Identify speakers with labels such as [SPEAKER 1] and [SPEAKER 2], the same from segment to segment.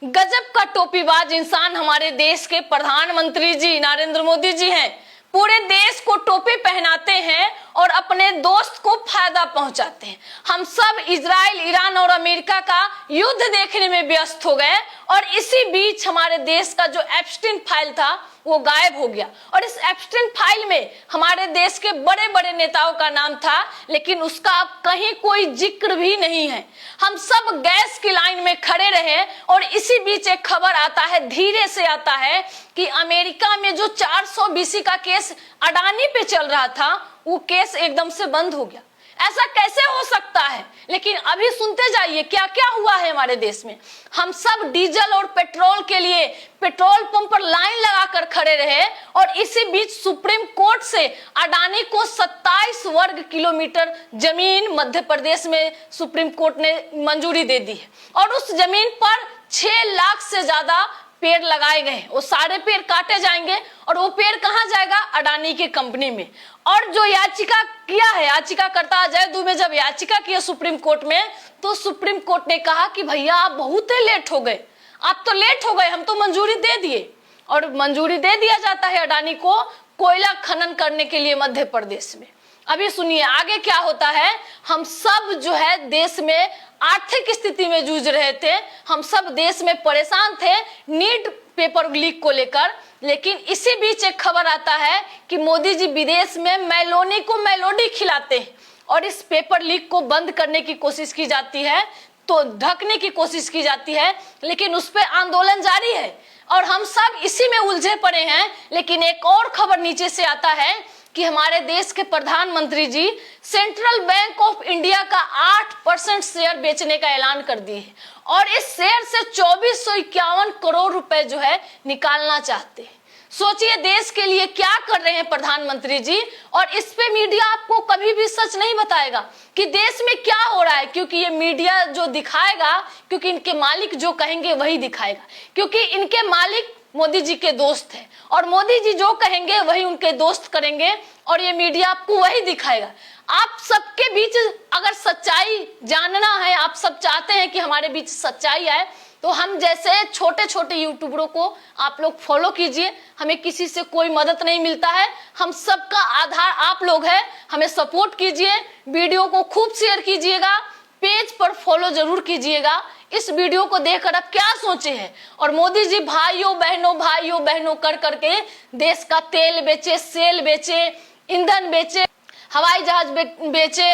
[SPEAKER 1] गजब का टोपीबाज इंसान हमारे देश के प्रधानमंत्री जी नरेंद्र मोदी जी हैं। पूरे देश को टोपी पहनाते हैं और अपने दोस्त को फायदा पहुंचाते हैं। हम सब इजराइल, ईरान और अमेरिका का युद्ध देखने में व्यस्त हो गए और इसी बीच हमारे देश का जो एप्स्टीन फाइल था वो गायब हो गया। और इस एप्स्टीन फाइल में हमारे देश के बड़े बड़े नेताओं का नाम था, लेकिन उसका अब कहीं कोई जिक्र भी नहीं है। हम सब गैस की लाइन में खड़े रहे और इसी बीच एक खबर आता है, धीरे से आता है, कि अमेरिका में जो 400 BC का केस अडानी पे चल रहा था वो केस एकदम से बंद हो गया। ऐसा कैसे हो सकता है? लेकिन अभी सुनते जाइए क्या क्या हुआ है हमारे देश में। हम सब डीजल और पेट्रोल के लिए पेट्रोल पंप पर लाइन लगाकर खड़े रहे और इसी बीच सुप्रीम कोर्ट से अडानी को 27 वर्ग किलोमीटर जमीन मध्य प्रदेश में सुप्रीम कोर्ट ने मंजूरी दे दी है और उस जमीन पर 6 लाख से ज्यादा पेड़ लगाए गए। वो सारे पेड़ काटे जाएंगे और वो पेड़ कहाँ जाएगा? अडानी की कंपनी में। और जो याचिका किया है, याचिकाकर्ता अजय दुबे जब याचिका किया सुप्रीम कोर्ट में, तो सुप्रीम कोर्ट ने कहा कि भैया आप बहुत ही लेट हो गए, आप तो लेट हो गए, हम तो मंजूरी दे दिए। और मंजूरी दे दिया जाता है अडानी को कोयला खनन करने के लिए मध्य प्रदेश में। अभी सुनिए आगे क्या होता है। हम सब जो है देश में आर्थिक स्थिति में जूझ रहे थे, हम सब देश में परेशान थे नीट पेपर लीक को लेकर, लेकिन इसी बीच एक खबर आता है कि मोदी जी विदेश में मेलोनी को मेलोडी खिलाते हैं और इस पेपर लीक को बंद करने की कोशिश की जाती है, तो ढकने की कोशिश की जाती है, लेकिन उस पर आंदोलन जारी है और हम सब इसी में उलझे पड़े हैं। लेकिन एक और खबर नीचे से आता है कि हमारे देश के प्रधानमंत्री जी सेंट्रल बैंक ऑफ इंडिया का 8% शेयर बेचने का ऐलान कर दिए हैं और इस शेयर से 2451 करोड़ रुपए जो है निकालना चाहते हैं। सोचिए देश के लिए क्या कर रहे हैं प्रधानमंत्री जी। और इस पे मीडिया आपको कभी भी सच नहीं बताएगा कि देश में क्या हो रहा है, क्योंकि ये मीडिया जो दिखाएगा, क्योंकि इनके मालिक जो कहेंगे वही दिखाएगा, क्योंकि इनके मालिक मोदी जी के दोस्त हैं और मोदी जी जो कहेंगे वही उनके दोस्त करेंगे और ये मीडिया आपको वही दिखाएगा। आप सबके बीच अगर सच्चाई जानना है, आप सब चाहते हैं कि हमारे बीच सच्चाई आए, तो हम जैसे छोटे छोटे यूट्यूबरों को आप लोग फॉलो कीजिए। हमें किसी से कोई मदद नहीं मिलता है, हम सबका आधार आप लोग हैं। हमें सपोर्ट कीजिए, वीडियो को खूब शेयर कीजिएगा, पेज पर फॉलो जरूर कीजिएगा। इस वीडियो को देखकर आप क्या सोचे हैं? और मोदी जी भाइयों बहनों कर करके देश का तेल बेचे, सेल बेचे, ईंधन बेचे, हवाई जहाज बेचे,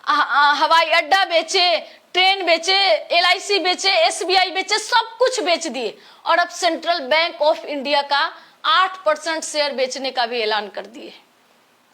[SPEAKER 1] हवाई अड्डा बेचे, ट्रेन बेचे, LIC बेचे, SBI बेचे, सब कुछ बेच दिए और अब सेंट्रल बैंक ऑफ इंडिया का 8% शेयर बेचने का भी ऐलान कर दिए।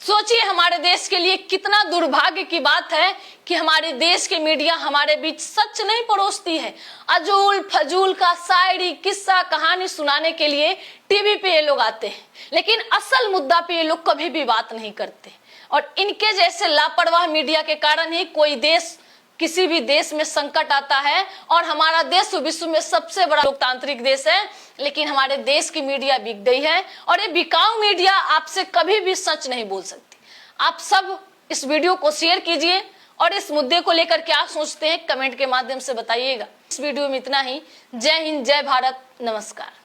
[SPEAKER 1] सोचिए हमारे देश के लिए कितना दुर्भाग्य की बात है कि हमारे देश के मीडिया हमारे बीच सच नहीं परोसती है। अजूल फजूल का शायरी, किस्सा, कहानी सुनाने के लिए टीवी पे ये लोग आते हैं, लेकिन असल मुद्दा पे ये लोग कभी भी बात नहीं करते। और इनके जैसे लापरवाह मीडिया के कारण ही कोई देश, किसी भी देश में संकट आता है। और हमारा देश विश्व में सबसे बड़ा लोकतांत्रिक देश है, लेकिन हमारे देश की मीडिया बिक गई है और ये बिकाऊ मीडिया आपसे कभी भी सच नहीं बोल सकती। आप सब इस वीडियो को शेयर कीजिए और इस मुद्दे को लेकर क्या सोचते हैं कमेंट के माध्यम से बताइएगा। इस वीडियो में इतना ही। जय हिंद, जय भारत, नमस्कार।